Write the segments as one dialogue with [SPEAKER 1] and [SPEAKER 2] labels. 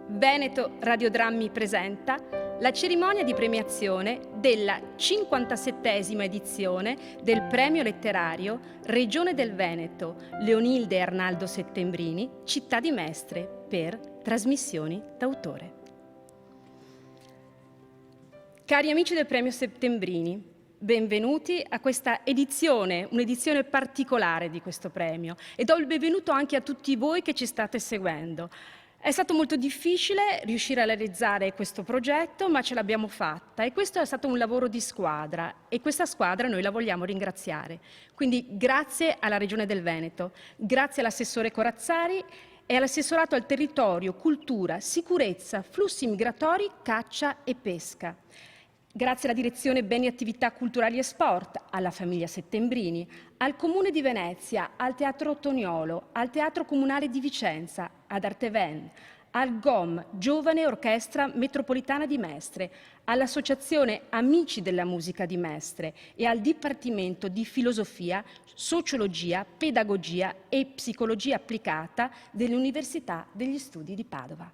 [SPEAKER 1] Veneto Radiodrammi presenta la cerimonia di premiazione della 57esima edizione del Premio Letterario Regione del Veneto Leonilde e Arnaldo Settembrini, Città di Mestre, per trasmissioni d'autore. Cari amici del Premio Settembrini, benvenuti a questa edizione, un'edizione particolare di questo premio, e do il benvenuto anche a tutti voi che ci state seguendo. È stato molto difficile riuscire a realizzare questo progetto, ma ce l'abbiamo fatta, e questo è stato un lavoro di squadra, e questa squadra noi la vogliamo ringraziare. Quindi grazie alla Regione del Veneto, grazie all'assessore Corazzari e all'assessorato al territorio, cultura, sicurezza, flussi migratori, caccia e pesca. Grazie alla direzione Beni e Attività Culturali e Sport, alla famiglia Settembrini, al Comune di Venezia, al Teatro Ottoniolo, al Teatro Comunale di Vicenza, ad Arteven, al GOM, Giovane Orchestra Metropolitana di Mestre, all'Associazione Amici della Musica di Mestre e al Dipartimento di Filosofia, Sociologia, Pedagogia e Psicologia Applicata dell'Università degli Studi di Padova.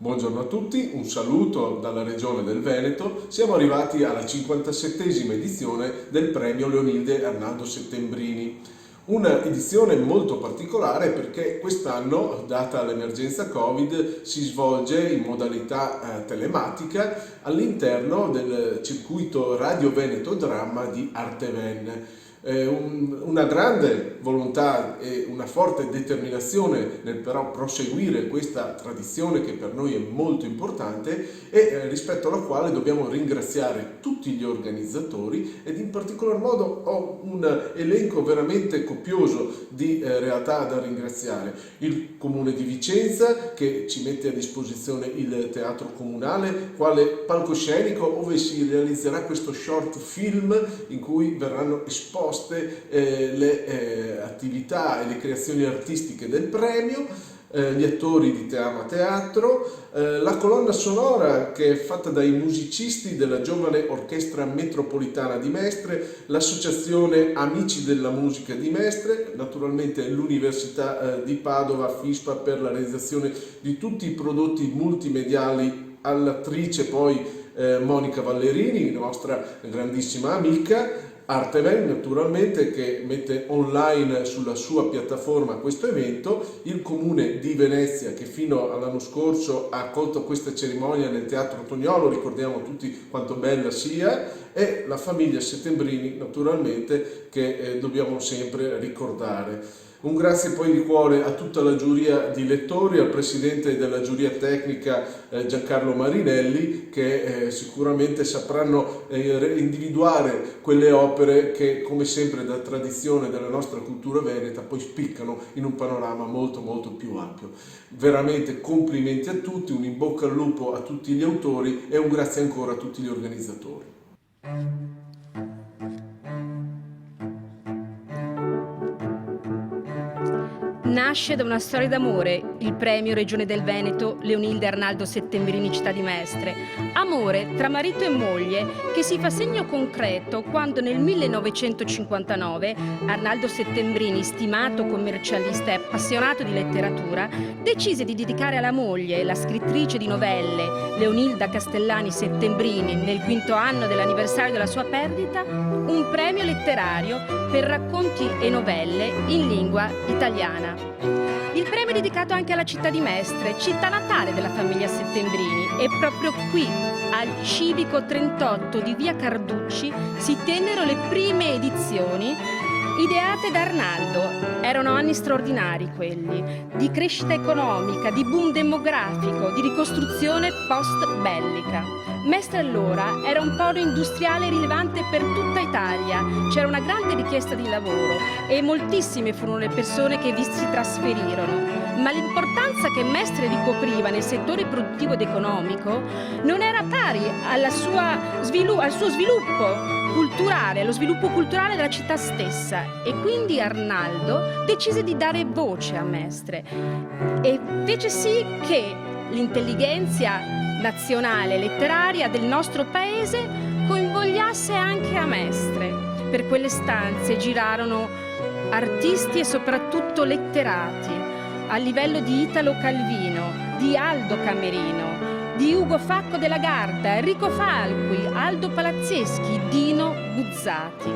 [SPEAKER 2] Buongiorno a tutti, un saluto dalla Regione del Veneto. Siamo arrivati alla 57esima edizione del Premio Leonilde e Arnaldo Settembrini. Una edizione molto particolare perché quest'anno, data l'emergenza Covid, si svolge in modalità telematica all'interno del circuito Radio Veneto Dramma di Arteven. Una grande volontà e una forte determinazione nel però proseguire questa tradizione che per noi è molto importante e rispetto alla quale dobbiamo ringraziare tutti gli organizzatori, ed in particolar modo ho un elenco veramente copioso di realtà da ringraziare: il Comune di Vicenza, che ci mette a disposizione il Teatro Comunale quale palcoscenico ove si realizzerà questo short film in cui verranno esposte le attività e le creazioni artistiche del premio, gli attori di Te Ama Teatro, la colonna sonora che è fatta dai musicisti della Giovane Orchestra Metropolitana di Mestre, l'associazione Amici della Musica di Mestre, naturalmente l'Università di Padova, FISPA, per la realizzazione di tutti i prodotti multimediali, all'attrice poi Monica Vallerini, nostra grandissima amica, Arteven naturalmente, che mette online sulla sua piattaforma questo evento, il Comune di Venezia che fino all'anno scorso ha accolto questa cerimonia nel Teatro Ottoniolo, ricordiamo tutti quanto bella sia, e la famiglia Settembrini naturalmente che dobbiamo sempre ricordare. Un grazie poi di cuore a tutta la giuria di lettori, al presidente della giuria tecnica Giancarlo Marinelli, che sicuramente sapranno individuare quelle opere che, come sempre da tradizione della nostra cultura veneta, poi spiccano in un panorama molto molto più ampio. Veramente complimenti a tutti, un in bocca al lupo a tutti gli autori e un grazie ancora a tutti gli organizzatori.
[SPEAKER 1] Nasce da una storia d'amore il Premio Regione del Veneto Leonilde e Arnaldo Settembrini, Città di Mestre. Amore tra marito e moglie che si fa segno concreto quando nel 1959 Arnaldo Settembrini, stimato commercialista e appassionato di letteratura, decise di dedicare alla moglie, la scrittrice di novelle Leonilda Castellani Settembrini, nel 5° anno dell'anniversario della sua perdita, un premio letterario per racconti e novelle in lingua italiana. Il premio è dedicato anche alla città di Mestre, città natale della famiglia Settembrini, e proprio qui, al Civico 38 di via Carducci, si tennero le prime edizioni ideate da Arnaldo. Erano anni straordinari quelli, di crescita economica, di boom demografico, di ricostruzione post-bellica. Mestre allora era un polo industriale rilevante per tutta Italia, c'era una grande richiesta di lavoro e moltissime furono le persone che vi si trasferirono, ma l'importanza che Mestre ricopriva nel settore produttivo ed economico non era pari al suo sviluppo culturale, allo sviluppo culturale della città stessa, e quindi Arnaldo decise di dare voce a Mestre e fece sì che l'intelligenza nazionale letteraria del nostro paese coinvolgasse anche a Mestre. Per quelle stanze girarono artisti e soprattutto letterati, a livello di Italo Calvino, di Aldo Camerino, di Ugo Facco della Garda, Enrico Falqui, Aldo Palazzeschi, Dino Buzzati.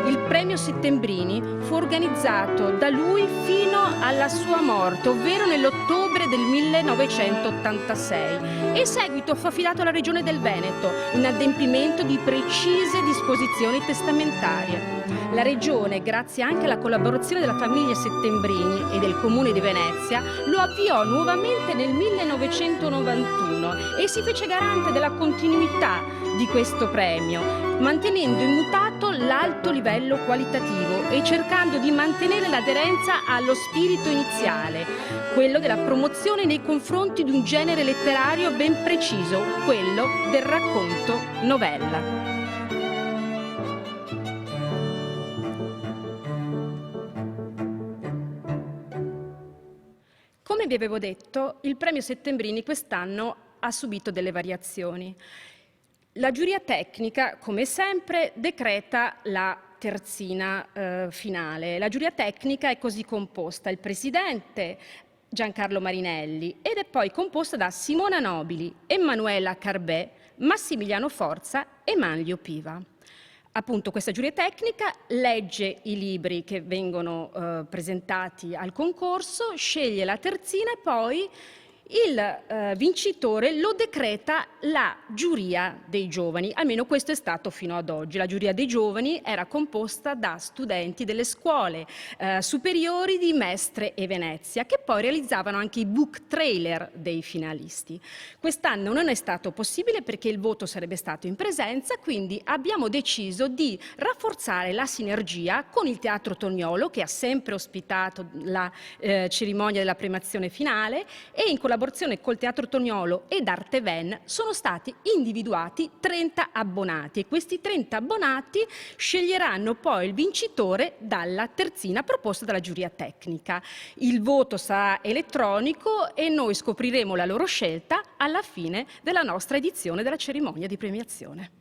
[SPEAKER 1] Il premio Settembrini fu organizzato da lui fino alla sua morte, ovvero nell'ottobre del 1986, e in seguito fu affidato alla Regione del Veneto in adempimento di precise disposizioni testamentarie. La Regione, grazie anche alla collaborazione della famiglia Settembrini e del Comune di Venezia, lo avviò nuovamente nel 1991 e si fece garante della continuità di questo premio, mantenendo immutato l'alto livello qualitativo e cercando di mantenere l'aderenza allo spirito iniziale, quello della promozione nei confronti di un genere letterario ben preciso, quello del racconto novella. Come vi avevo detto, il premio Settembrini quest'anno ha subito delle variazioni. La giuria tecnica, come sempre, decreta la terzina finale. La giuria tecnica è così composta: il presidente Giancarlo Marinelli ed è poi composta da Simona Nobili, Emanuela Carbè, Massimiliano Forza e Manlio Piva. Appunto, questa giuria tecnica legge i libri che vengono presentati al concorso, sceglie la terzina e poi il vincitore lo decreta la giuria dei giovani, almeno questo è stato fino ad oggi. La giuria dei giovani era composta da studenti delle scuole superiori di Mestre e Venezia, che poi realizzavano anche i book trailer dei finalisti. Quest'anno non è stato possibile perché il voto sarebbe stato in presenza, quindi abbiamo deciso di rafforzare la sinergia con il Teatro Toniolo, che ha sempre ospitato la cerimonia della premiazione finale, e in collaborazione col Teatro Toniolo ed Arteven sono stati individuati 30 abbonati e questi 30 abbonati sceglieranno poi il vincitore dalla terzina proposta dalla giuria tecnica. Il voto sarà elettronico e noi scopriremo la loro scelta alla fine della nostra edizione della cerimonia di premiazione.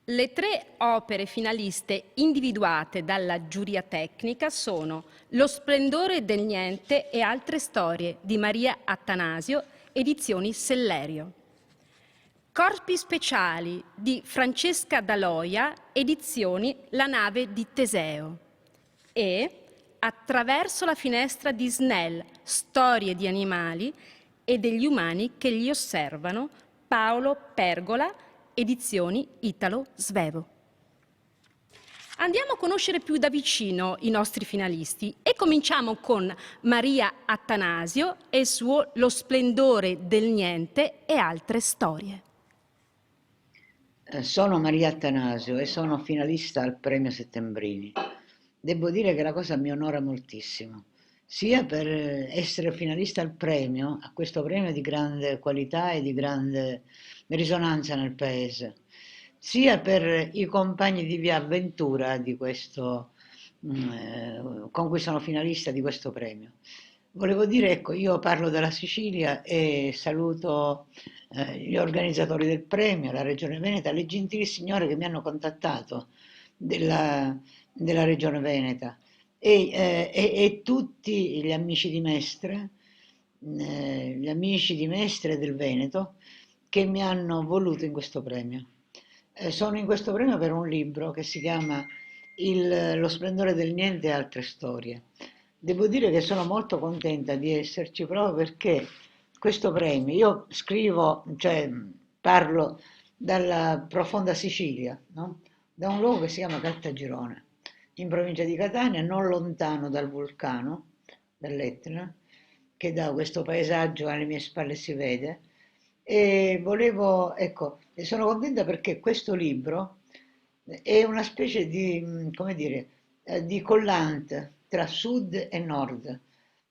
[SPEAKER 1] Le 3 opere finaliste individuate dalla giuria tecnica sono Lo splendore del niente e altre storie di Maria Attanasio, edizioni Sellerio. Corpi speciali di Francesca Daloia, edizioni La nave di Teseo. E Attraverso la finestra di Snell, storie di animali e degli umani che li osservano, Paolo Pergola, edizioni Italo Svevo. Andiamo a conoscere più da vicino i nostri finalisti e cominciamo con Maria Attanasio e il suo Lo splendore del niente e altre storie.
[SPEAKER 3] Sono Maria Attanasio e sono finalista al premio Settembrini. Devo dire che la cosa mi onora moltissimo, sia per essere finalista al premio, a questo premio di grande qualità e di grande risonanza nel paese, sia per i compagni di via avventura di questo, con cui sono finalista di questo premio. Volevo dire, ecco, io parlo della Sicilia e saluto gli organizzatori del premio, la Regione Veneta, le gentili signore che mi hanno contattato della Regione Veneta e tutti gli amici di Mestre, gli amici di Mestre del Veneto che mi hanno voluto in questo premio. Sono in questo premio per un libro che si chiama Lo splendore del niente e altre storie. Devo dire che sono molto contenta di esserci proprio perché questo premio, io scrivo, cioè parlo dalla profonda Sicilia, no? Da un luogo che si chiama Caltagirone, in provincia di Catania, non lontano dal vulcano, dall'Etna, che da questo paesaggio alle mie spalle si vede. E volevo, ecco, e sono contenta perché questo libro è una specie di, come dire, di collante tra sud e nord.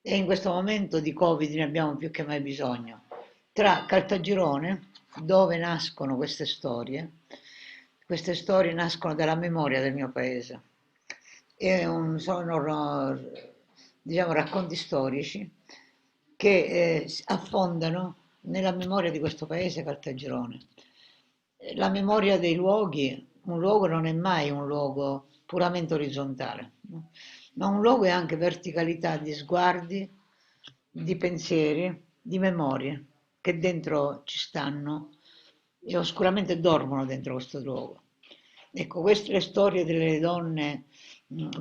[SPEAKER 3] E in questo momento di Covid ne abbiamo più che mai bisogno. Tra Caltagirone, dove nascono queste storie nascono dalla memoria del mio paese. Sono, diciamo, racconti storici che affondano nella memoria di questo paese Caltagirone. La memoria dei luoghi, un luogo non è mai un luogo puramente orizzontale, no? Ma un luogo è anche verticalità di sguardi, di pensieri, di memorie. che dentro ci stanno e oscuramente dormono dentro questo luogo. Ecco, queste le storie delle donne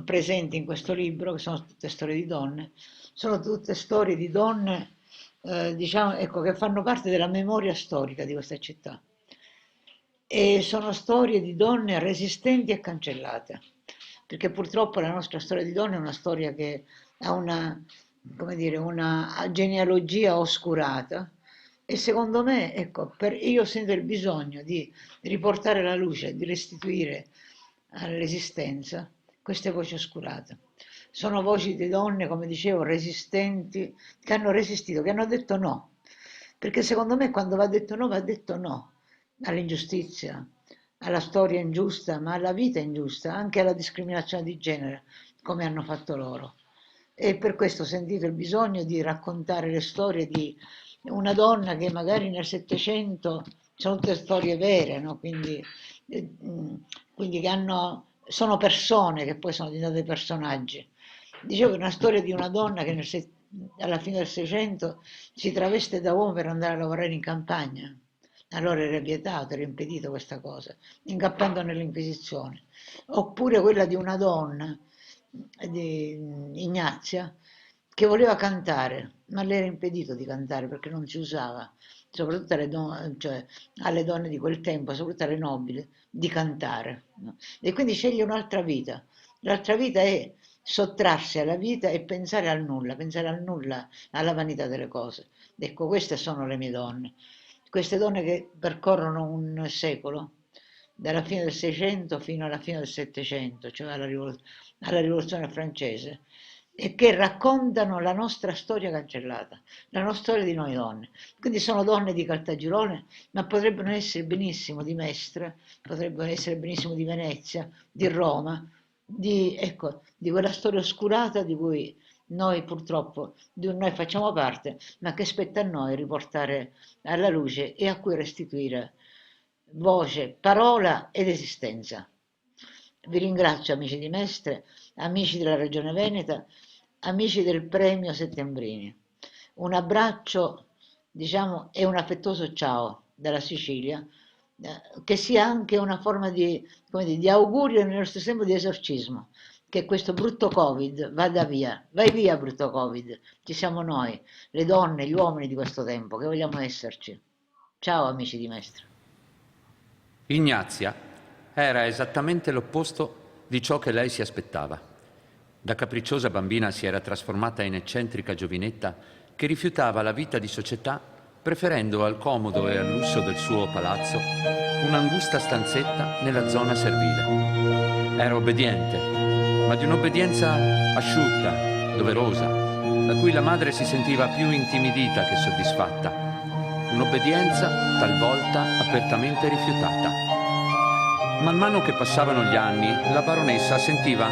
[SPEAKER 3] presenti in questo libro, che sono tutte storie di donne, sono tutte storie di donne, diciamo, ecco, che fanno parte della memoria storica di questa città. E sono storie di donne resistenti e cancellate, perché purtroppo la nostra storia di donne è una storia che ha una, come dire, una genealogia oscurata e secondo me, ecco, io sento il bisogno di riportare la luce, di restituire all'esistenza queste voci oscurate. Sono voci di donne, come dicevo, resistenti, che hanno resistito, che hanno detto no, perché secondo me quando va detto no all'ingiustizia, alla storia ingiusta, ma alla vita ingiusta, anche alla discriminazione di genere, come hanno fatto loro. E per questo ho sentito il bisogno di raccontare le storie di una donna che magari nel Settecento, sono tutte storie vere, no? Quindi che sono persone che poi sono diventate personaggi. Dicevo, è una storia di una donna che alla fine del Seicento si traveste da uomo per andare a lavorare in campagna. Allora era vietato, era impedito questa cosa, incappando nell'Inquisizione. Oppure quella di una donna, di Ignazia, che voleva cantare, ma le era impedito di cantare perché non si usava, soprattutto cioè, alle donne di quel tempo, soprattutto alle nobili, di cantare. No? E quindi sceglie un'altra vita. L'altra vita è sottrarsi alla vita e pensare al nulla, alla vanità delle cose. Ecco, queste sono le mie donne. Queste donne che percorrono un secolo, dalla fine del Seicento fino alla fine del Settecento, cioè alla Rivoluzione francese, e che raccontano la nostra storia cancellata, la nostra storia di noi donne. Quindi sono donne di Caltagirone, ma potrebbero essere benissimo di Mestre, potrebbero essere benissimo di Venezia, di Roma, ecco, di quella storia oscurata di cui noi purtroppo, noi facciamo parte, ma che spetta a noi riportare alla luce e a cui restituire voce, parola ed esistenza. Vi ringrazio amici di Mestre, amici della Regione Veneta, amici del Premio Settembrini. Un abbraccio, diciamo, e un affettuoso ciao dalla Sicilia, che sia anche una forma di, come dire, di augurio e nello stesso tempo di esorcismo, che questo brutto Covid vada via. Vai via brutto Covid, ci siamo noi, le donne, gli uomini di questo tempo, che vogliamo esserci. Ciao amici di Mestre.
[SPEAKER 4] Ignazia era esattamente l'opposto di ciò che lei si aspettava. Da capricciosa bambina si era trasformata in eccentrica giovinetta che rifiutava la vita di società, preferendo al comodo e al lusso del suo palazzo un'angusta stanzetta nella zona servile. Era obbediente, ma di un'obbedienza asciutta, doverosa, da cui la madre si sentiva più intimidita che soddisfatta. Un'obbedienza talvolta apertamente rifiutata. Man mano che passavano gli anni, la baronessa sentiva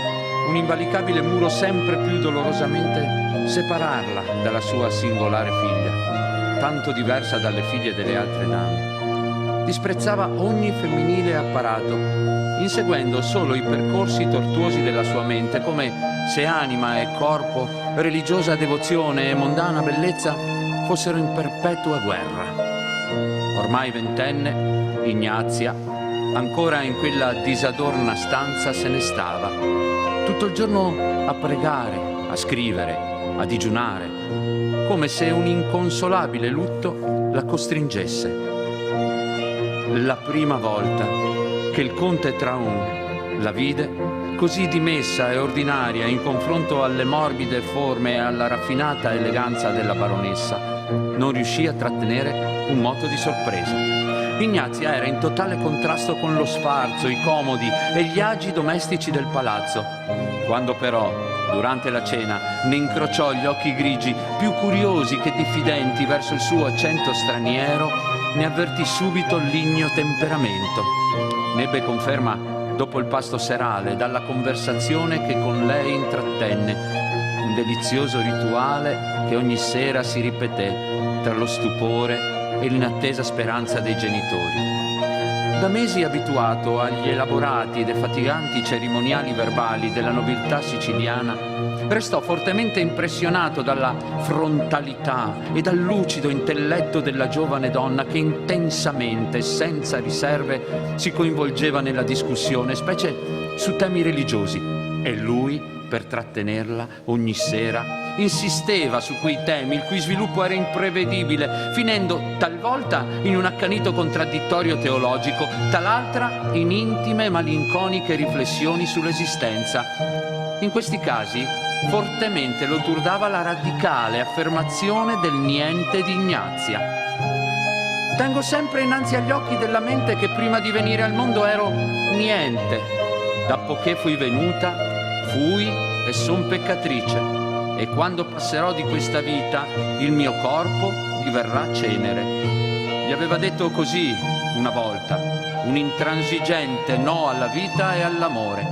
[SPEAKER 4] un invalicabile muro sempre più dolorosamente separarla dalla sua singolare figlia, tanto diversa dalle figlie delle altre dame. Disprezzava ogni femminile apparato, inseguendo solo i percorsi tortuosi della sua mente, come se anima e corpo, religiosa devozione e mondana bellezza fossero in perpetua guerra. Ormai ventenne, Ignazia, ancora in quella disadorna stanza, se ne stava, tutto il giorno a pregare, a scrivere, a digiunare, come se un inconsolabile lutto la costringesse. La prima volta che il conte Traun la vide, così dimessa e ordinaria in confronto alle morbide forme e alla raffinata eleganza della baronessa, non riuscì a trattenere un moto di sorpresa. Ignazia era in totale contrasto con lo sfarzo, i comodi e gli agi domestici del palazzo. Quando però, durante la cena, ne incrociò gli occhi grigi, più curiosi che diffidenti verso il suo accento straniero, ne avvertì subito l'ignio temperamento. Ne ebbe conferma dopo il pasto serale, dalla conversazione che con lei intrattenne, un delizioso rituale che ogni sera si ripeté tra lo stupore e l'inattesa speranza dei genitori. Da mesi abituato agli elaborati e defatiganti cerimoniali verbali della nobiltà siciliana, restò fortemente impressionato dalla frontalità e dal lucido intelletto della giovane donna che intensamente, senza riserve, si coinvolgeva nella discussione, specie su temi religiosi, e lui, per trattenerla ogni sera, insisteva su quei temi il cui sviluppo era imprevedibile, finendo talvolta in un accanito contraddittorio teologico, tal'altra in intime e malinconiche riflessioni sull'esistenza. In questi casi fortemente lo turdava la radicale affermazione del niente di Ignazia. Tengo sempre innanzi agli occhi della mente che prima di venire al mondo ero niente. Dappoché fui venuta, fui e son peccatrice. E quando passerò di questa vita, il mio corpo diverrà cenere. Gli aveva detto così una volta, un intransigente no alla vita e all'amore.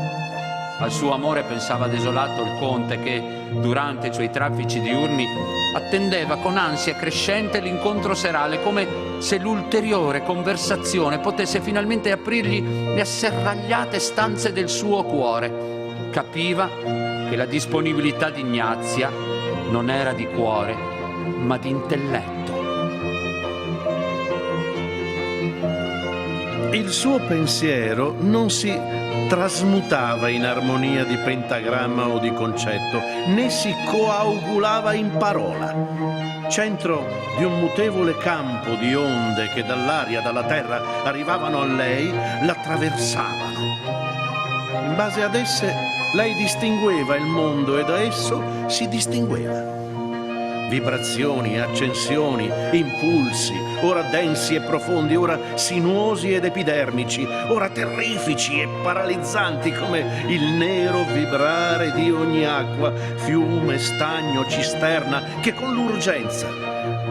[SPEAKER 4] Al suo amore pensava desolato il conte che, durante i suoi traffici diurni, attendeva con ansia crescente l'incontro serale, come se l'ulteriore conversazione potesse finalmente aprirgli le asserragliate stanze del suo cuore. Capiva che la disponibilità di Ignazia non era di cuore, ma di intelletto.
[SPEAKER 5] Il suo pensiero non si trasmutava in armonia di pentagramma o di concetto, né si coagulava in parola. Centro di un mutevole campo di onde che dall'aria, dalla terra arrivavano a lei, l'attraversavano. In base ad esse lei distingueva il mondo e da esso si distingueva. Vibrazioni, accensioni, impulsi, ora densi e profondi, ora sinuosi ed epidermici, ora terrifici e paralizzanti come il nero vibrare di ogni acqua, fiume, stagno, cisterna, che con l'urgenza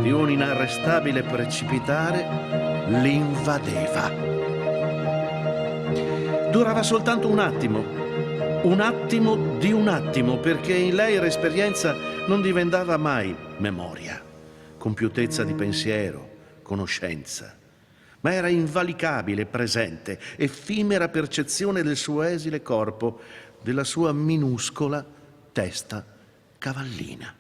[SPEAKER 5] di un inarrestabile precipitare l'invadeva. Durava soltanto un attimo di un attimo, perché in lei l'esperienza non diventava mai memoria, compiutezza di pensiero, conoscenza, ma era invalicabile, presente, effimera percezione del suo esile corpo, della sua minuscola testa cavallina.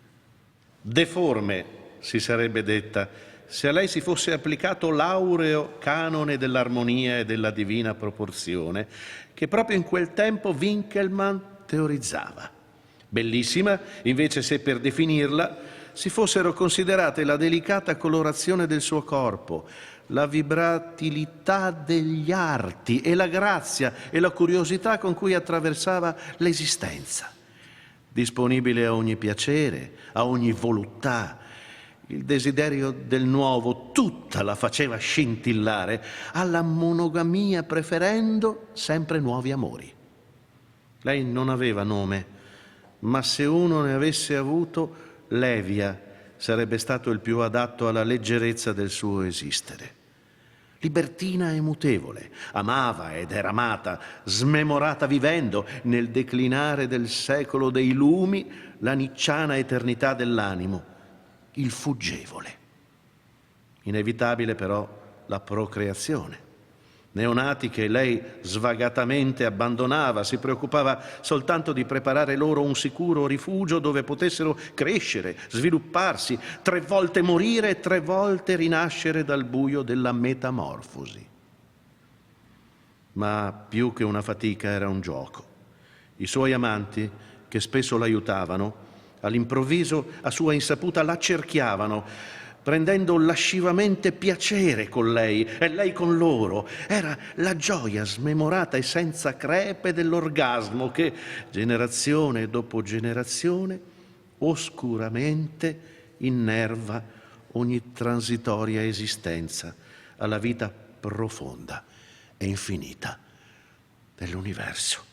[SPEAKER 5] Deforme, si sarebbe detta, se a lei si fosse applicato l'aureo canone dell'armonia e della divina proporzione che proprio in quel tempo Winckelmann teorizzava. Bellissima, invece, se per definirla si fossero considerate la delicata colorazione del suo corpo, la vibratilità degli arti e la grazia e la curiosità con cui attraversava l'esistenza, disponibile a ogni piacere, a ogni voluttà. Il desiderio del nuovo tutta la faceva scintillare, alla monogamia preferendo sempre nuovi amori. Lei non aveva nome, ma se uno ne avesse avuto, Levia sarebbe stato il più adatto alla leggerezza del suo esistere. Libertina e mutevole, amava ed era amata, smemorata vivendo, nel declinare del secolo dei lumi, la nicciana eternità dell'animo, il fuggevole. Inevitabile però la procreazione. Neonati che lei svagatamente abbandonava, si preoccupava soltanto di preparare loro un sicuro rifugio dove potessero crescere, svilupparsi, 3 volte morire e 3 volte rinascere dal buio della metamorfosi. Ma più che una fatica era un gioco. I suoi amanti, che spesso l'aiutavano, all'improvviso, a sua insaputa, la cerchiavano, prendendo lascivamente piacere con lei e lei con loro. Era la gioia smemorata e senza crepe dell'orgasmo che, generazione dopo generazione, oscuramente innerva ogni transitoria esistenza alla vita profonda e infinita dell'universo.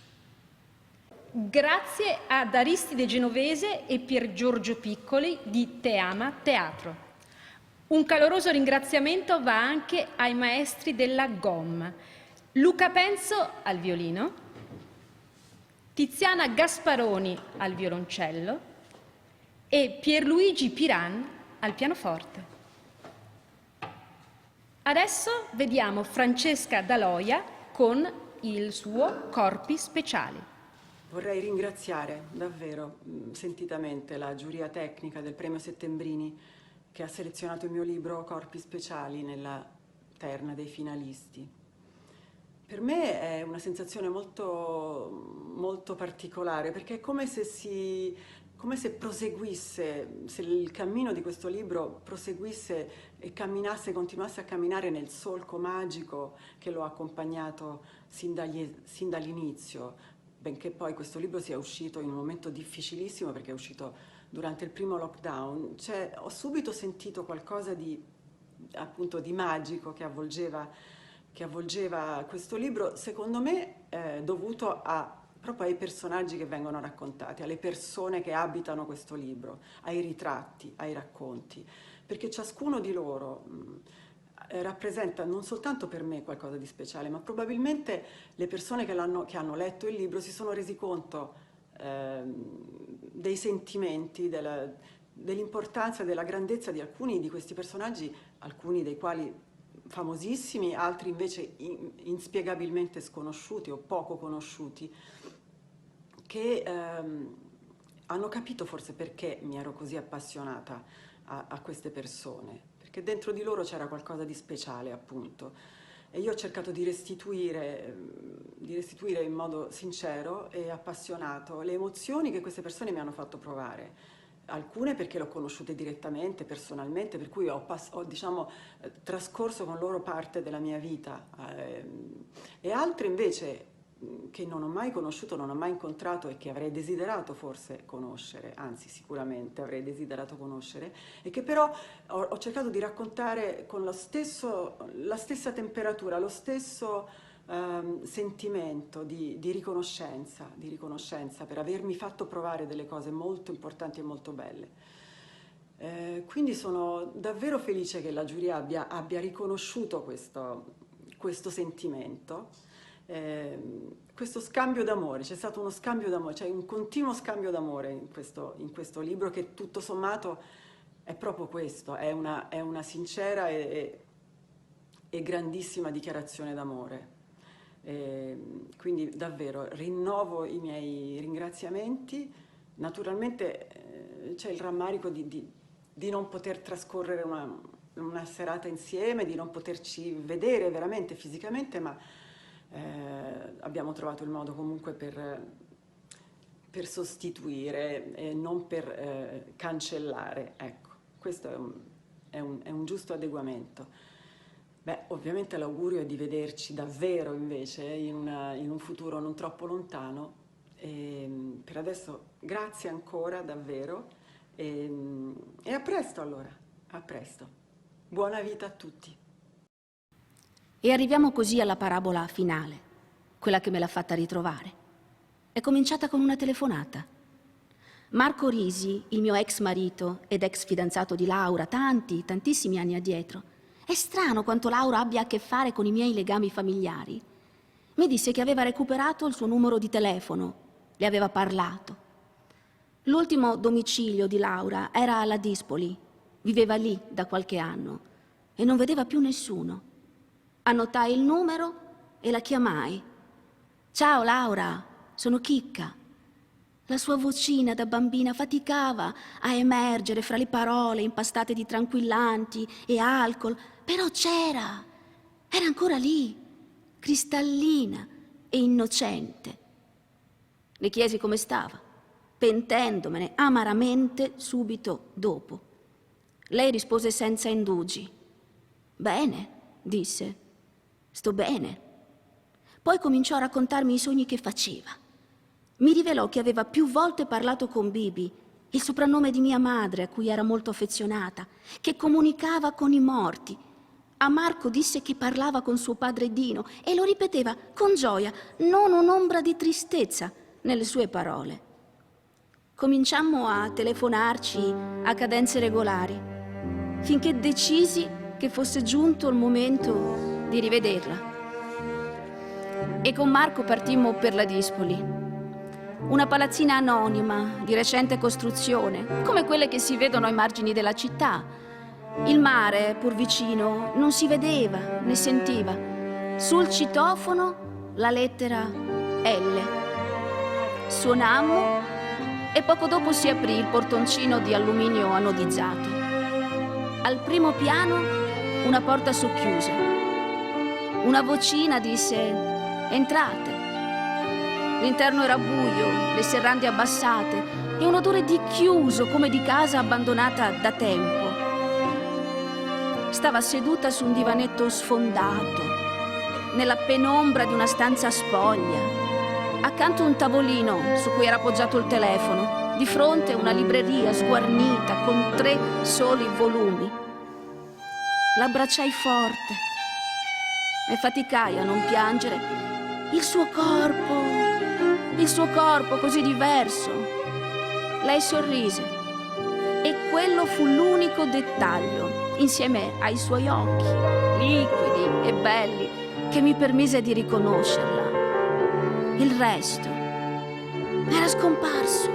[SPEAKER 1] Grazie ad Aristide Genovese e Pier Giorgio Piccoli di Te Ama Teatro. Un caloroso ringraziamento va anche ai maestri della GOM, Luca Penzo al violino, Tiziana Gasparoni al violoncello e Pierluigi Piran al pianoforte. Adesso vediamo Francesca Daloia con il suo Corpi Speciali.
[SPEAKER 6] Vorrei ringraziare davvero sentitamente la giuria tecnica del Premio Settembrini che ha selezionato il mio libro Corpi Speciali nella terna dei finalisti. Per me è una sensazione molto, molto particolare, perché è come se proseguisse, se il cammino di questo libro proseguisse e continuasse a camminare nel solco magico che lo ha accompagnato sin dall'inizio, benché poi questo libro sia uscito in un momento difficilissimo, perché è uscito durante il primo lockdown. Ho subito sentito qualcosa appunto di magico che avvolgeva questo libro, secondo me dovuto proprio ai personaggi che vengono raccontati, alle persone che abitano questo libro, ai ritratti, ai racconti, perché ciascuno di loro rappresenta non soltanto per me qualcosa di speciale, ma probabilmente le persone che hanno letto il libro si sono resi conto dei sentimenti, dell'importanza e della grandezza di alcuni di questi personaggi, alcuni dei quali famosissimi, altri invece inspiegabilmente sconosciuti o poco conosciuti, che hanno capito forse perché mi ero così appassionata a queste persone, perché dentro di loro c'era qualcosa di speciale, appunto, e io ho cercato di restituire in modo sincero e appassionato le emozioni che queste persone mi hanno fatto provare. Alcune perché le ho conosciute direttamente, personalmente, per cui ho diciamo, trascorso con loro parte della mia vita, e altre invece che non ho mai conosciuto, non ho mai incontrato e che avrei desiderato forse conoscere, anzi sicuramente avrei desiderato conoscere, e che però ho cercato di raccontare con la stessa temperatura, lo stesso sentimento di riconoscenza, per avermi fatto provare delle cose molto importanti e molto belle. Quindi sono davvero felice che la giuria abbia riconosciuto questo sentimento, questo scambio d'amore. C'è stato uno scambio d'amore, cioè un continuo scambio d'amore in questo libro, che tutto sommato è proprio questo, è una sincera e grandissima dichiarazione d'amore. Quindi davvero rinnovo i miei ringraziamenti. Naturalmente c'è il rammarico di non poter trascorrere una serata insieme, di non poterci vedere veramente fisicamente, ma abbiamo trovato il modo comunque per sostituire e non per cancellare. Ecco, questo è un giusto adeguamento. Beh, ovviamente l'augurio è di vederci davvero invece in un futuro non troppo lontano. Per adesso grazie ancora davvero e a presto allora, a presto. Buona vita a tutti.
[SPEAKER 7] E arriviamo così alla parabola finale, quella che me l'ha fatta ritrovare. È cominciata con una telefonata. Marco Risi, il mio ex marito ed ex fidanzato di Laura, tantissimi anni addietro. È strano quanto Laura abbia a che fare con i miei legami familiari. Mi disse che aveva recuperato il suo numero di telefono, le aveva parlato. L'ultimo domicilio di Laura era alla Dispoli, viveva lì da qualche anno e non vedeva più nessuno. Annotai il numero e la chiamai. «Ciao Laura, sono Chicca». La sua vocina da bambina faticava a emergere fra le parole impastate di tranquillanti e alcol, però c'era, era ancora lì, cristallina e innocente. Le chiesi come stava, pentendomene amaramente subito dopo. Lei rispose senza indugi. «Bene», disse, «sto bene». Poi cominciò a raccontarmi i sogni che faceva. Mi rivelò che aveva più volte parlato con Bibi, il soprannome di mia madre a cui era molto affezionata, che comunicava con i morti. A Marco disse che parlava con suo padre Dino e lo ripeteva con gioia, non un'ombra di tristezza nelle sue parole. Cominciammo a telefonarci a cadenze regolari, finché decisi che fosse giunto il momento di rivederla. E con Marco partimmo per la Dispoli. Una palazzina anonima, di recente costruzione, come quelle che si vedono ai margini della città. Il mare, pur vicino, non si vedeva né sentiva. Sul citofono la lettera L. Suonammo e poco dopo si aprì il portoncino di alluminio anodizzato. Al primo piano una porta socchiusa. Una vocina disse: entrate. L'interno era buio, le serrande abbassate e un odore di chiuso come di casa abbandonata da tempo. Stava seduta su un divanetto sfondato, nella penombra di una stanza spoglia. Accanto un tavolino su cui era appoggiato il telefono, di fronte una libreria sguarnita con 3 soli volumi. L'abbracciai forte e faticai a non piangere. Il suo corpo così diverso. Lei sorrise e quello fu l'unico dettaglio, insieme ai suoi occhi, liquidi e belli, che mi permise di riconoscerla. Il resto era scomparso.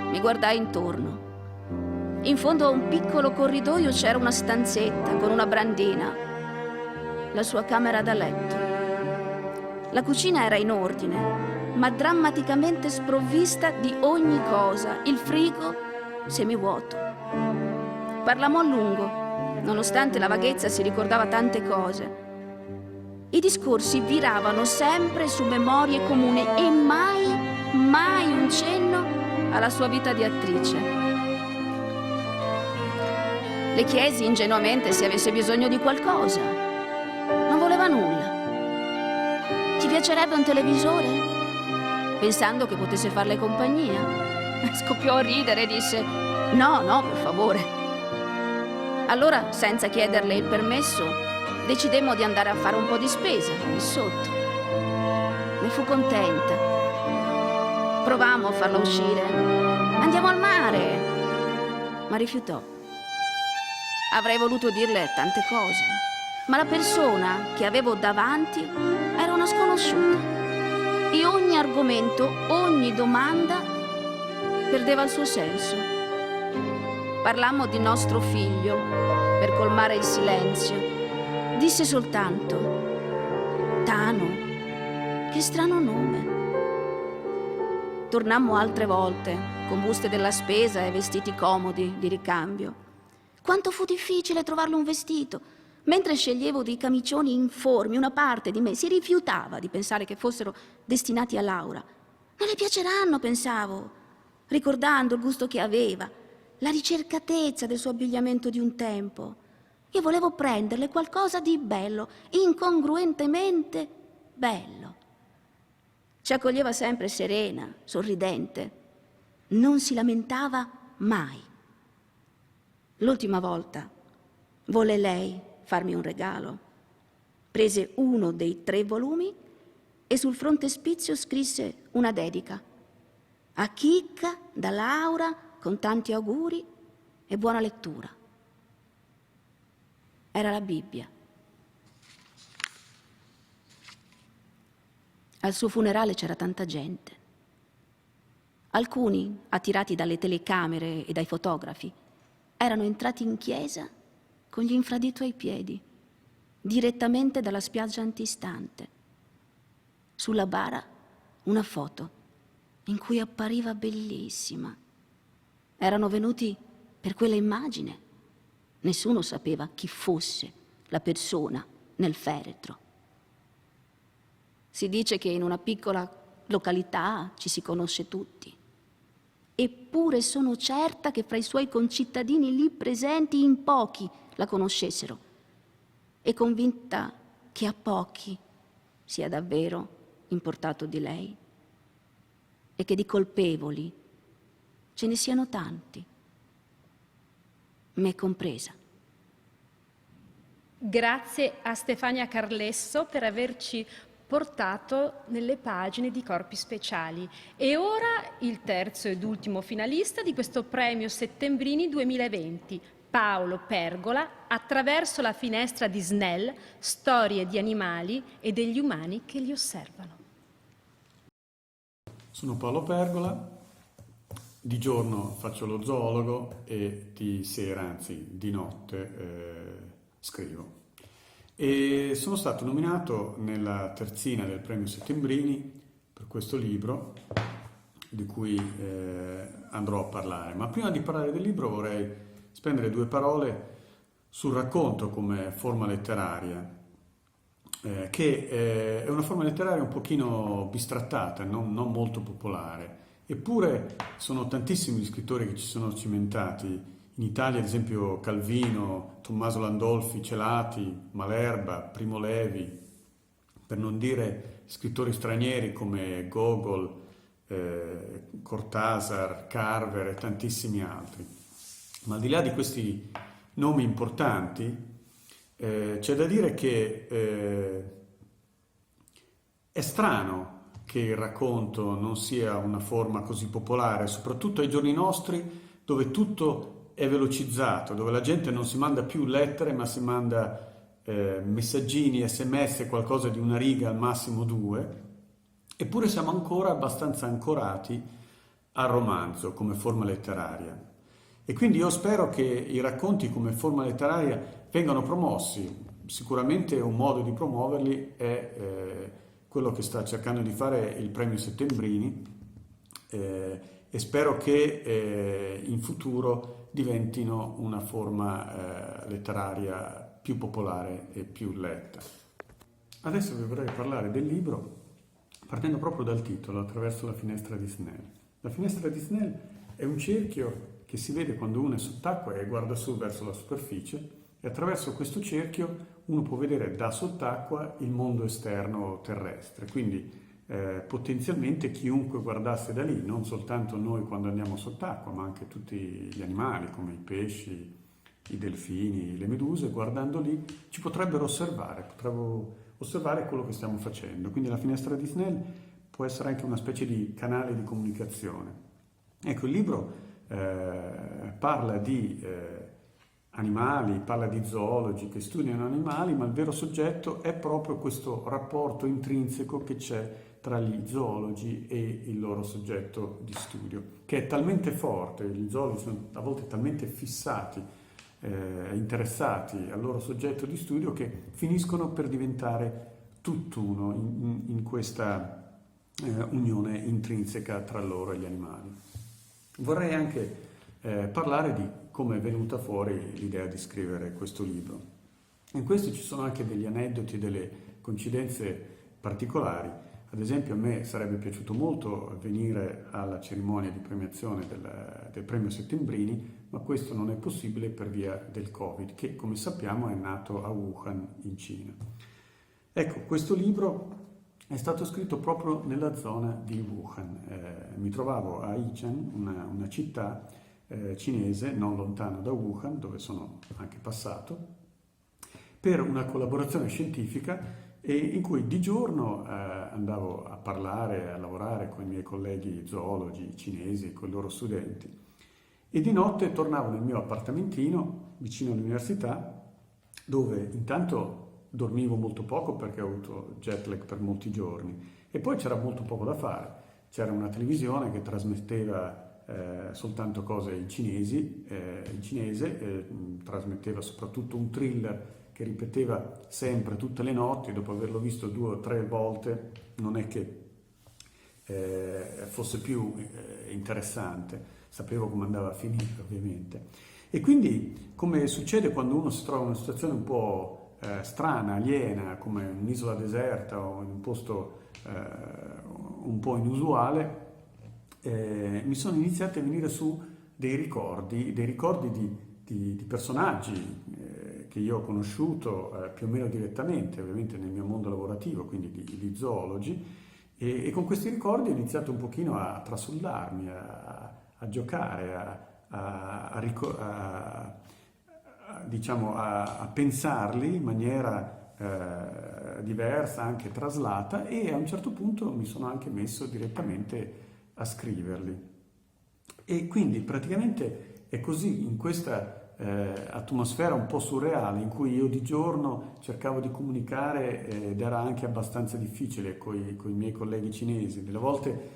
[SPEAKER 7] Mi guardai intorno. In fondo a un piccolo corridoio c'era una stanzetta con una brandina, la sua camera da letto. La cucina era in ordine, ma drammaticamente sprovvista di ogni cosa, il frigo semivuoto. Parlammo a lungo, nonostante la vaghezza si ricordava tante cose. I discorsi viravano sempre su memorie comuni e mai un cenno alla sua vita di attrice. Le chiesi ingenuamente se avesse bisogno di qualcosa. Non voleva nulla. Ti piacerebbe un televisore? Pensando che potesse farle compagnia. Scoppiò a ridere e disse: no, per favore. Allora, senza chiederle il permesso, decidemmo di andare a fare un po' di spesa lì sotto. Ne fu contenta. Provammo a farla uscire. Andiamo al mare. Ma rifiutò. Avrei voluto dirle tante cose, ma la persona che avevo davanti era una sconosciuta. E ogni argomento, ogni domanda perdeva il suo senso. Parlammo di nostro figlio per colmare il silenzio. Disse soltanto: Tano, che strano nome. Tornammo altre volte, con buste della spesa e vestiti comodi di ricambio. Quanto fu difficile trovarle un vestito. Mentre sceglievo dei camicioni informi, una parte di me si rifiutava di pensare che fossero destinati a Laura. Non le piaceranno, pensavo, ricordando il gusto che aveva, la ricercatezza del suo abbigliamento di un tempo. Io volevo prenderle qualcosa di bello, incongruentemente bello. Ci accoglieva sempre serena, sorridente. Non si lamentava mai. L'ultima volta volle lei farmi un regalo. Prese uno dei 3 volumi e sul frontespizio scrisse una dedica. A Chicca, da Laura, con tanti auguri e buona lettura. Era la Bibbia. Al suo funerale c'era tanta gente. Alcuni, attirati dalle telecamere e dai fotografi, erano entrati in chiesa con gli infradito ai piedi, direttamente dalla spiaggia antistante. Sulla bara una foto in cui appariva bellissima. Erano venuti per quella immagine. Nessuno sapeva chi fosse la persona nel feretro. Si dice che in una piccola località ci si conosce tutti. Eppure sono certa che fra i suoi concittadini lì presenti in pochi la conoscessero, e convinta che a pochi sia davvero importato di lei e che di colpevoli ce ne siano tanti, me compresa.
[SPEAKER 1] Grazie a Stefania Carlesso per averci portato nelle pagine di Corpi Speciali. E ora il terzo ed ultimo finalista di questo premio Settembrini 2020, Paolo Pergola, attraverso la finestra di Snell, storie di animali e degli umani che li osservano.
[SPEAKER 8] Sono Paolo Pergola, di giorno faccio lo zoologo e di sera, anzi di notte, scrivo. E sono stato nominato nella terzina del premio Settembrini per questo libro, di cui andrò a parlare. Ma prima di parlare del libro vorrei spendere 2 parole sul racconto come forma letteraria, che è una forma letteraria un pochino bistrattata, non molto popolare. Eppure sono tantissimi gli scrittori che ci sono cimentati. In Italia, ad esempio, Calvino, Tommaso Landolfi, Celati, Malerba, Primo Levi, per non dire scrittori stranieri come Gogol, Cortázar, Carver e tantissimi altri. Ma al di là di questi nomi importanti, c'è da dire che è strano che il racconto non sia una forma così popolare, soprattutto ai giorni nostri, dove tutto è velocizzato, dove la gente non si manda più lettere, ma si manda messaggini, sms, qualcosa di una riga, al massimo 2, eppure siamo ancora abbastanza ancorati al romanzo come forma letteraria. E quindi io spero che i racconti come forma letteraria vengano promossi. Sicuramente un modo di promuoverli è quello che sta cercando di fare il premio Settembrini, e spero che in futuro diventino una forma letteraria più popolare e più letta. Adesso vi vorrei parlare del libro partendo proprio dal titolo, Attraverso la finestra di Snell. La finestra di Snell è un cerchio che si vede quando uno è sott'acqua e guarda su verso la superficie, e attraverso questo cerchio uno può vedere da sott'acqua il mondo esterno terrestre, quindi potenzialmente chiunque guardasse da lì, non soltanto noi quando andiamo sott'acqua, ma anche tutti gli animali come i pesci, i delfini, le meduse, guardando lì ci potrebbero osservare quello che stiamo facendo. Quindi la finestra di Snell può essere anche una specie di canale di comunicazione. Ecco, il libro parla di animali, parla di zoologi che studiano animali, ma il vero soggetto è proprio questo rapporto intrinseco che c'è tra gli zoologi e il loro soggetto di studio, che è talmente forte, gli zoologi sono a volte talmente fissati, interessati al loro soggetto di studio, che finiscono per diventare tutt'uno in questa unione intrinseca tra loro e gli animali. Vorrei anche parlare di come è venuta fuori l'idea di scrivere questo libro. In questo ci sono anche degli aneddoti, delle coincidenze particolari. Ad esempio, a me sarebbe piaciuto molto venire alla cerimonia di premiazione del premio Settembrini, ma questo non è possibile per via del Covid, che come sappiamo è nato a Wuhan, in Cina. Ecco, questo libro è stato scritto proprio nella zona di Wuhan. Mi trovavo a Yichang, una città cinese non lontano da Wuhan, dove sono anche passato, per una collaborazione scientifica e in cui di giorno andavo a parlare, a lavorare con i miei colleghi zoologi cinesi, con i loro studenti, e di notte tornavo nel mio appartamentino vicino all'università, dove intanto dormivo molto poco perché ho avuto jet lag per molti giorni, e poi c'era molto poco da fare. C'era una televisione che trasmetteva soltanto cose in cinese, trasmetteva soprattutto un thriller che ripeteva sempre tutte le notti. Dopo averlo visto 2 o 3 volte non è che fosse più interessante, sapevo come andava a finire ovviamente. E quindi, come succede quando uno si trova in una situazione un po' strana, aliena, come un'isola deserta o in un posto un po' inusuale, mi sono iniziati a venire su dei ricordi di personaggi che io ho conosciuto più o meno direttamente, ovviamente nel mio mondo lavorativo, quindi di zoologi, e con questi ricordi ho iniziato un pochino a trasoldarmi, a giocare, a pensarli in maniera diversa, anche traslata, e a un certo punto mi sono anche messo direttamente a scriverli. E quindi praticamente è così, in questa atmosfera un po' surreale, in cui io di giorno cercavo di comunicare ed era anche abbastanza difficile con i miei colleghi cinesi. Delle volte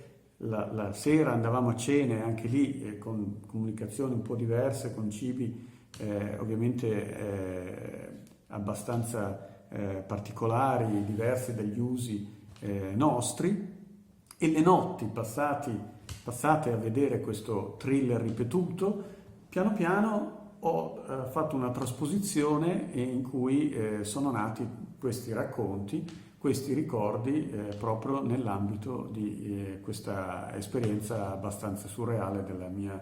[SPEAKER 8] la sera andavamo a cene, anche lì con comunicazioni un po' diverse, con cibi ovviamente abbastanza particolari, diversi dagli usi nostri, e le notti passate a vedere questo thriller ripetuto, piano piano ho fatto una trasposizione in cui sono nati questi racconti, questi ricordi proprio nell'ambito di questa esperienza abbastanza surreale della mia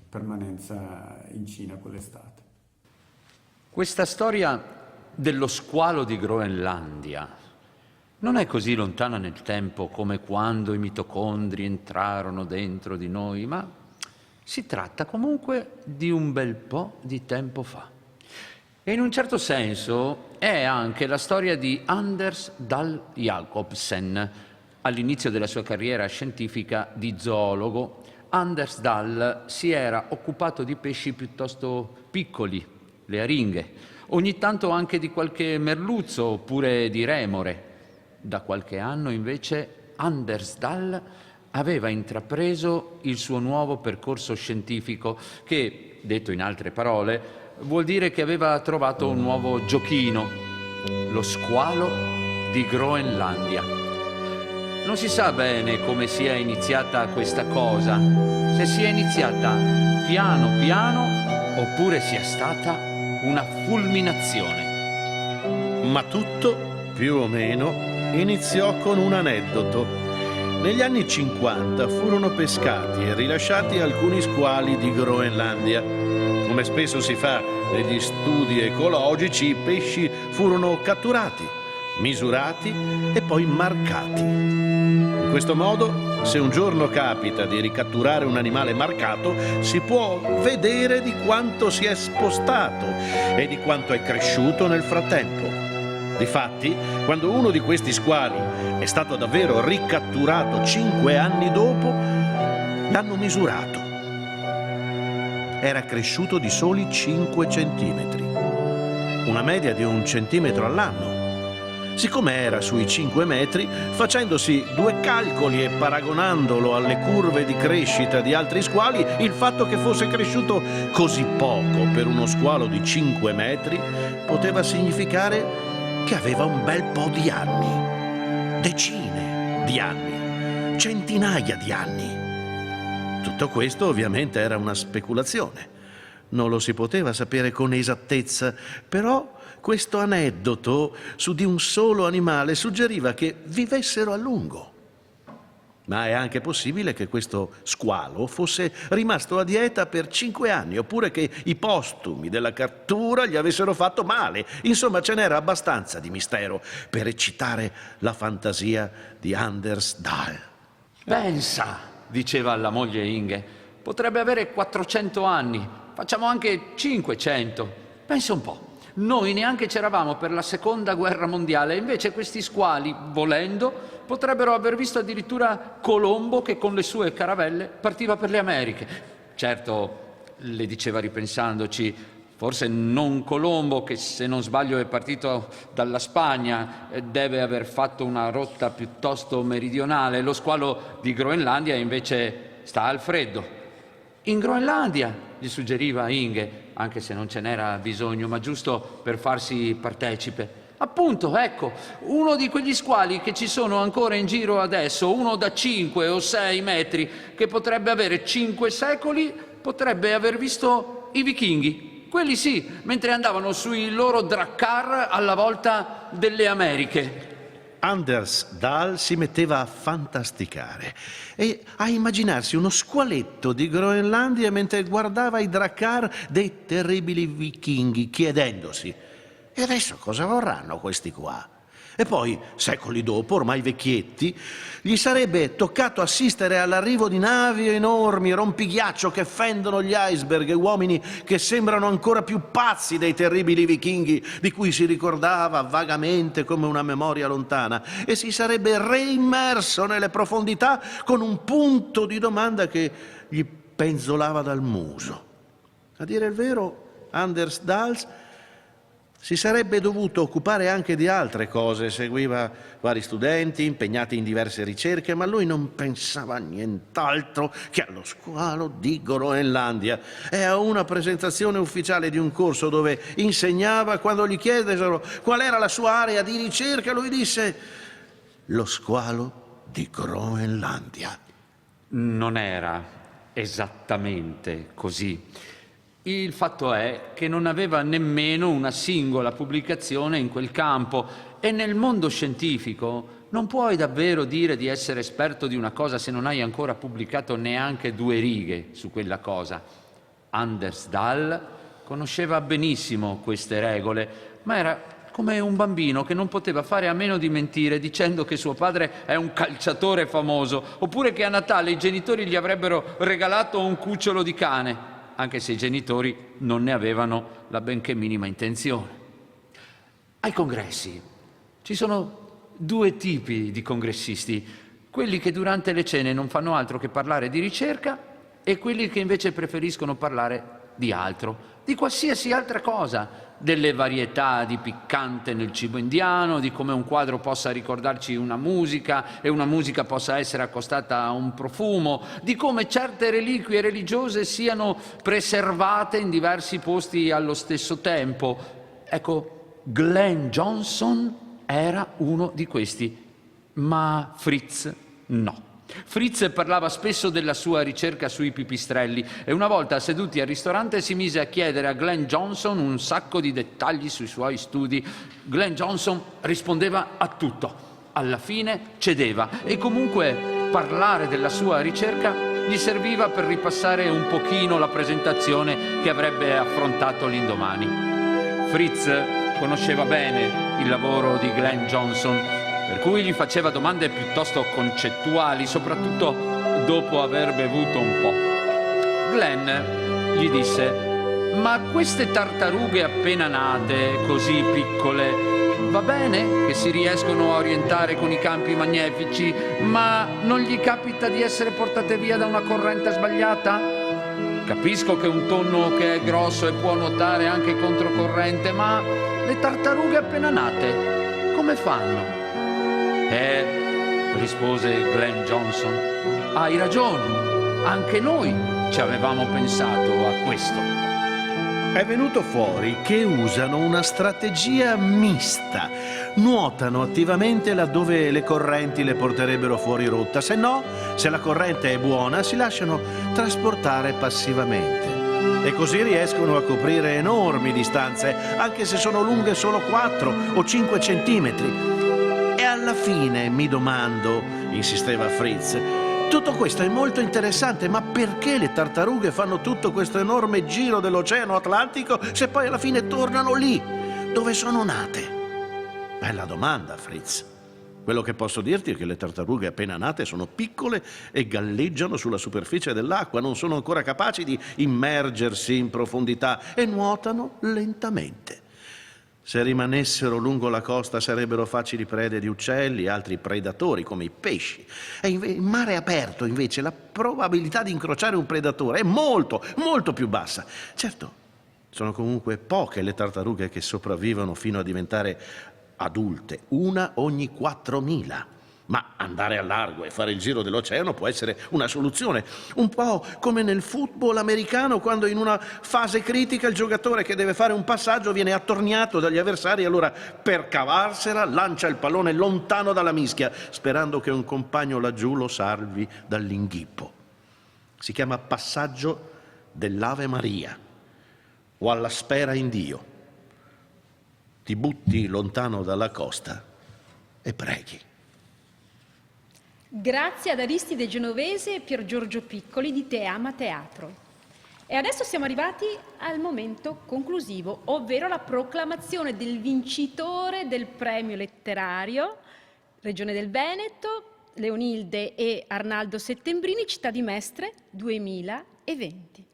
[SPEAKER 8] permanenza in Cina quell'estate.
[SPEAKER 4] Questa storia dello squalo di Groenlandia non è così lontana nel tempo come quando i mitocondri entrarono dentro di noi, ma si tratta comunque di un bel po' di tempo fa. E in un certo senso è anche la storia di Anders Dahl Jacobsen. All'inizio della sua carriera scientifica di zoologo, Anders Dahl si era occupato di pesci piuttosto piccoli, le aringhe, ogni tanto anche di qualche merluzzo oppure di remore. Da qualche anno invece Anders Dahl aveva intrapreso il suo nuovo percorso scientifico che, detto in altre parole, vuol dire che aveva trovato un nuovo giochino, lo squalo di Groenlandia. Non si sa bene come sia iniziata questa cosa, se sia iniziata piano piano oppure sia stata una fulminazione.
[SPEAKER 5] Ma tutto, più o meno, iniziò con un aneddoto. Negli anni 50 furono pescati e rilasciati alcuni squali di Groenlandia. Come spesso si fa negli studi ecologici, i pesci furono catturati, misurati e poi marcati. In questo modo, se un giorno capita di ricatturare un animale marcato, si può vedere di quanto si è spostato e di quanto è cresciuto nel frattempo. Difatti, quando uno di questi squali è stato davvero ricatturato 5 anni dopo, l'hanno misurato. Era cresciuto di soli 5 centimetri, una media di 1 centimetro all'anno. Siccome era sui 5 metri, facendosi 2 calcoli e paragonandolo alle curve di crescita di altri squali, il fatto che fosse cresciuto così poco per uno squalo di 5 metri poteva significare che aveva un bel po' di anni, decine di anni, centinaia di anni. Tutto questo ovviamente era una speculazione, non lo si poteva sapere con esattezza, però questo aneddoto su di un solo animale suggeriva che vivessero a lungo. Ma è anche possibile che questo squalo fosse rimasto a dieta per 5 anni, oppure che i postumi della cattura gli avessero fatto male. Insomma, ce n'era abbastanza di mistero per eccitare la fantasia di Anders Dahl.
[SPEAKER 4] Pensa, diceva alla moglie Inge, potrebbe avere 400 anni, facciamo anche 500. Pensa un po'. Noi neanche c'eravamo per la seconda guerra mondiale, invece questi squali, volendo, potrebbero aver visto addirittura Colombo che con le sue caravelle partiva per le Americhe. Certo, le diceva ripensandoci, forse non Colombo, che se non sbaglio è partito dalla Spagna, deve aver fatto una rotta piuttosto meridionale. Lo squalo di Groenlandia invece sta al freddo. In Groenlandia, gli suggeriva Inge, anche se non ce n'era bisogno, ma giusto per farsi partecipe. Appunto, ecco, uno di quegli squali che ci sono ancora in giro adesso, uno da 5 o 6 metri, che potrebbe avere 5 secoli, potrebbe aver visto i vichinghi. Quelli sì, mentre andavano sui loro drakkar alla volta delle Americhe.
[SPEAKER 5] Anders Dahl si metteva a fantasticare e a immaginarsi uno squaletto di Groenlandia mentre guardava i drakkar dei terribili vichinghi, chiedendosi: e adesso cosa vorranno questi qua? E poi, secoli dopo, ormai vecchietti, gli sarebbe toccato assistere all'arrivo di navi enormi, rompighiaccio che fendono gli iceberg e uomini che sembrano ancora più pazzi dei terribili vichinghi di cui si ricordava vagamente come una memoria lontana, e si sarebbe reimmerso nelle profondità con un punto di domanda che gli penzolava dal muso. A dire il vero, Anders Dahl Si sarebbe dovuto occupare anche di altre cose, seguiva vari studenti impegnati in diverse ricerche, ma lui non pensava a nient'altro che allo squalo di Groenlandia e a una presentazione ufficiale di un corso dove insegnava. Quando gli chiesero qual era la sua area di ricerca, lui disse: lo squalo di Groenlandia.
[SPEAKER 4] Non era esattamente così. Il fatto è che non aveva nemmeno una singola pubblicazione in quel campo e nel mondo scientifico non puoi davvero dire di essere esperto di una cosa se non hai ancora pubblicato neanche 2 righe su quella cosa. Anders Dahl conosceva benissimo queste regole, ma era come un bambino che non poteva fare a meno di mentire dicendo che suo padre è un calciatore famoso, oppure che a Natale i genitori gli avrebbero regalato un cucciolo di cane, anche se i genitori non ne avevano la benché minima intenzione. Ai congressi ci sono 2 tipi di congressisti: quelli che durante le cene non fanno altro che parlare di ricerca e quelli che invece preferiscono parlare di altro, di qualsiasi altra cosa, delle varietà di piccante nel cibo indiano, di come un quadro possa ricordarci una musica e una musica possa essere accostata a un profumo, di come certe reliquie religiose siano preservate in diversi posti allo stesso tempo. Ecco, Glenn Johnson era uno di questi, ma Fritz no. Fritz parlava spesso della sua ricerca sui pipistrelli e una volta seduti al ristorante si mise a chiedere a Glenn Johnson un sacco di dettagli sui suoi studi. Glenn Johnson rispondeva a tutto, alla fine cedeva e comunque parlare della sua ricerca gli serviva per ripassare un pochino la presentazione che avrebbe affrontato l'indomani. Fritz conosceva bene il lavoro di Glenn Johnson, per cui gli faceva domande piuttosto concettuali, soprattutto dopo aver bevuto un po'. Glenn gli disse: ma queste tartarughe appena nate, così piccole, va bene che si riescono a orientare con i campi magnifici, ma non gli capita di essere portate via da una corrente sbagliata? Capisco che un tonno che è grosso e può nuotare anche controcorrente, ma le tartarughe appena nate come fanno? Rispose Glenn Johnson, hai ragione, anche noi ci avevamo pensato a questo.
[SPEAKER 5] È venuto fuori che usano una strategia mista. Nuotano attivamente laddove le correnti le porterebbero fuori rotta, se no, se la corrente è buona, si lasciano trasportare passivamente. E così riescono a coprire enormi distanze, anche se sono lunghe solo 4 o 5 centimetri. E alla fine mi domando, insisteva Fritz, tutto questo è molto interessante, ma perché le tartarughe fanno tutto questo enorme giro dell'Oceano Atlantico se poi alla fine tornano lì, dove sono nate? Bella domanda, Fritz. Quello che posso dirti è che le tartarughe appena nate sono piccole e galleggiano sulla superficie dell'acqua, non sono ancora capaci di immergersi in profondità e nuotano lentamente. Se rimanessero lungo la costa sarebbero facili prede di uccelli e altri predatori come i pesci. E in mare aperto invece la probabilità di incrociare un predatore è molto, molto più bassa. Certo, sono comunque poche le tartarughe che sopravvivono fino a diventare adulte, una ogni 4.000. Ma andare al largo e fare il giro dell'oceano può essere una soluzione, un po' come nel football americano, quando in una fase critica il giocatore che deve fare un passaggio viene attorniato dagli avversari e allora per cavarsela lancia il pallone lontano dalla mischia, sperando che un compagno laggiù lo salvi dall'inghippo. Si chiama passaggio dell'Ave Maria o alla spera in Dio. Ti butti lontano dalla costa e preghi.
[SPEAKER 1] Grazie ad Aristide Genovese e Pier Giorgio Piccoli di Te Ama Teatro. E adesso siamo arrivati al momento conclusivo, ovvero la proclamazione del vincitore del premio letterario Regione del Veneto, Leonilde e Arnaldo Settembrini, Città di Mestre 2020.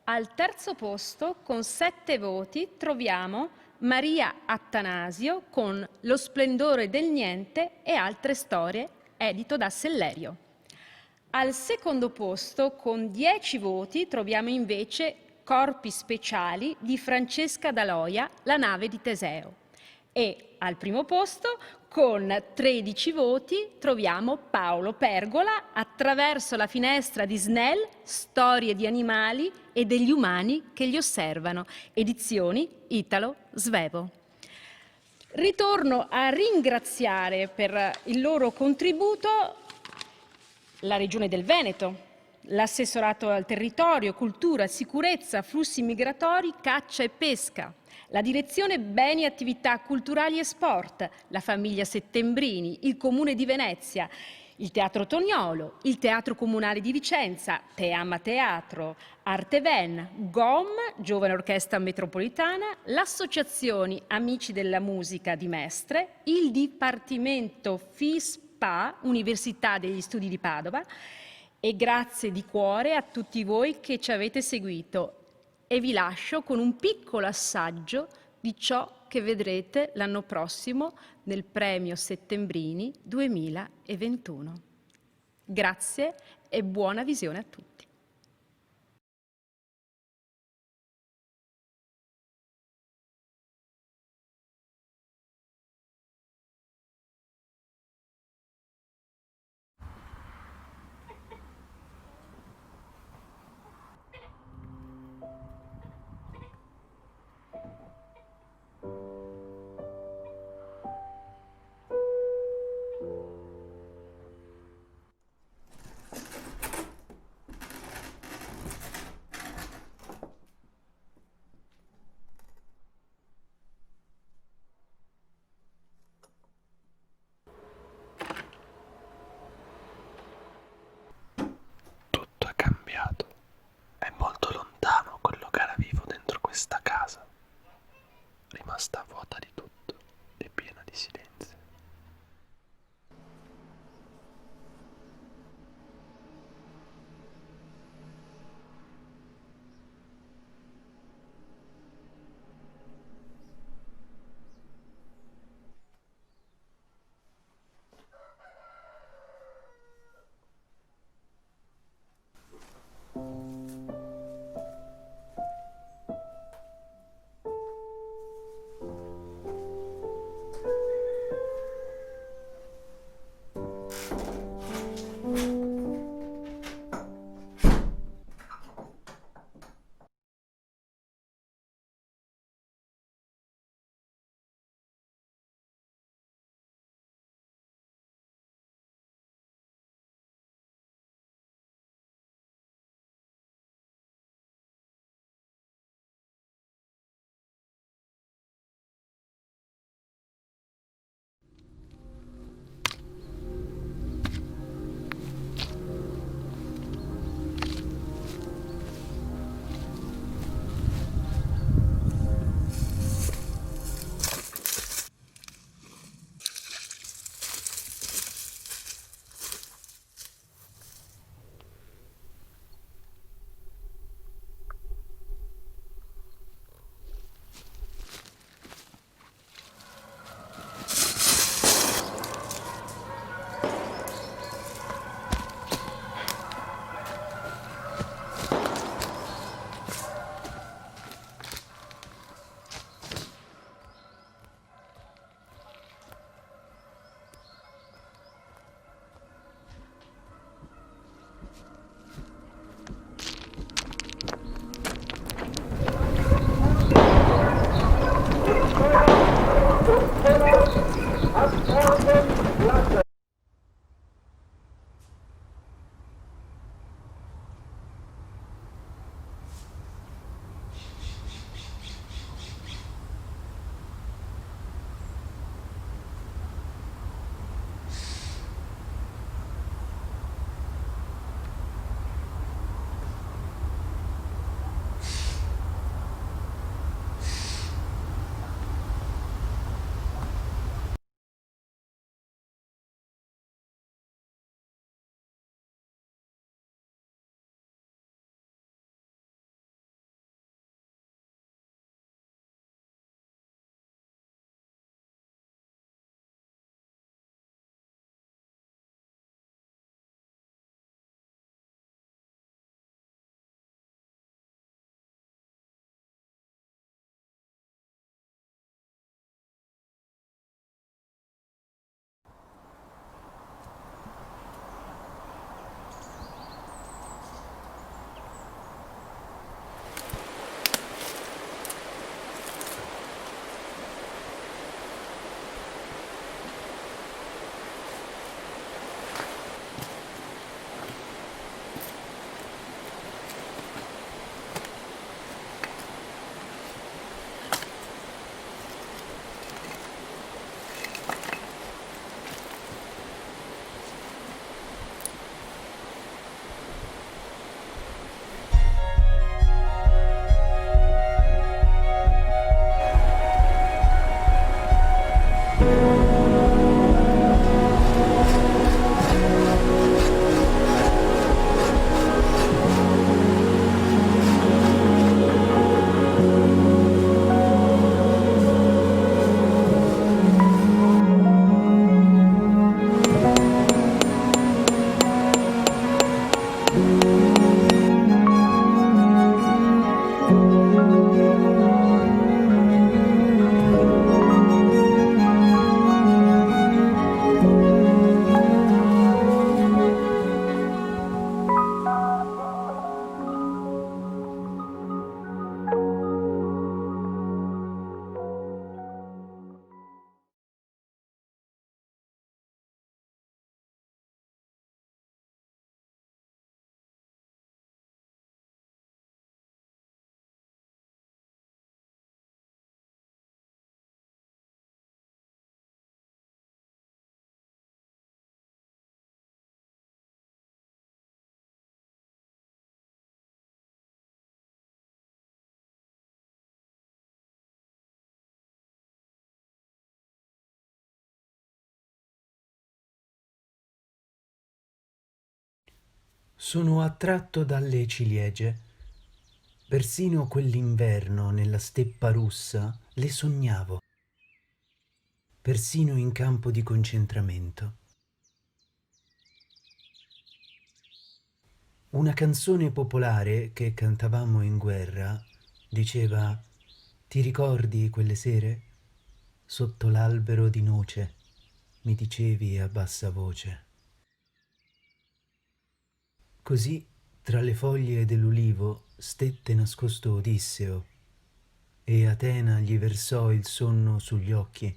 [SPEAKER 1] Al terzo posto, con 7 voti, troviamo Maria Attanasio con Lo splendore del niente e altre storie, edito da Sellerio. Al secondo posto, con 10 voti, troviamo invece Corpi speciali di Francesca D'Aloia, La nave di Teseo. E al primo posto, con 13 voti, troviamo Paolo Pergola, Attraverso la finestra di Snell, storie di animali e degli umani che li osservano, edizioni Italo Svevo. Ritorno a ringraziare per il loro contributo la Regione del Veneto, l'Assessorato al Territorio, Cultura, Sicurezza, Flussi Migratori, Caccia e Pesca, la Direzione Beni e Attività Culturali e Sport, la famiglia Settembrini, il Comune di Venezia, il Teatro Toniolo, il Teatro Comunale di Vicenza, Teama Teatro, Arteven, GOM, Giovane Orchestra Metropolitana, l'Associazione Amici della Musica di Mestre, il Dipartimento FISPA, Università degli Studi di Padova, e grazie di cuore a tutti voi che ci avete seguito. E vi lascio con un piccolo assaggio di ciò che vedrete l'anno prossimo nel Premio Settembrini 2021. Grazie e buona visione a tutti.
[SPEAKER 9] Sono attratto dalle ciliegie. Persino quell'inverno nella steppa russa le sognavo, persino in campo di concentramento. Una canzone popolare che cantavamo in guerra diceva: ti ricordi quelle sere? Sotto l'albero di noce mi dicevi a bassa voce. Così, tra le foglie dell'ulivo, stette nascosto Odisseo, e Atena gli versò il sonno sugli occhi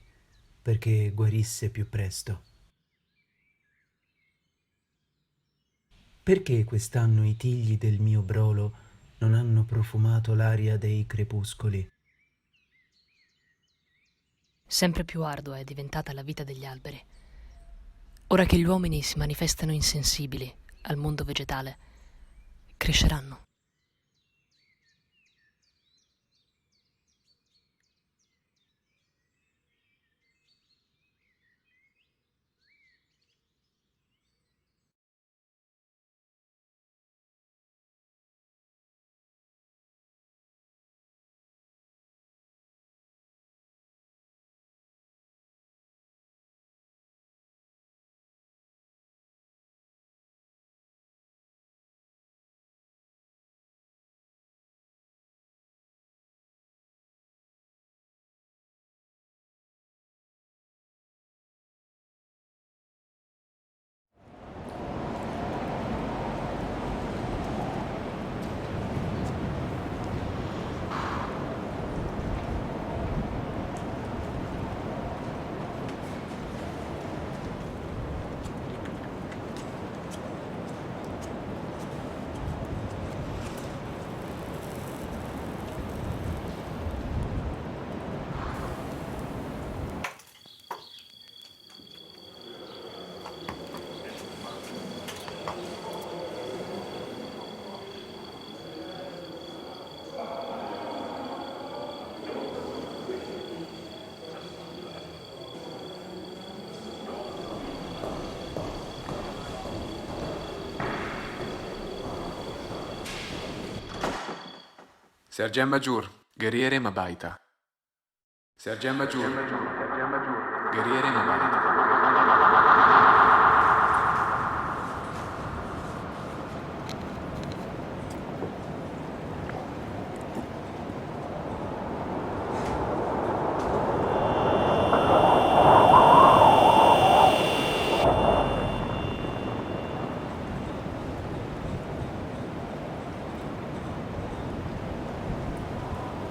[SPEAKER 9] perché guarisse più presto. Perché quest'anno i tigli del mio brolo non hanno profumato l'aria dei crepuscoli?
[SPEAKER 10] Sempre più ardua è diventata la vita degli alberi. Ora che gli uomini si manifestano insensibili al mondo vegetale, cresceranno.
[SPEAKER 11] Sergeant Major, guerriere Mabaita. Sergeant Major, guerriere Mabaita.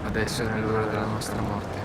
[SPEAKER 11] Adesso è l'ora della nostra morte.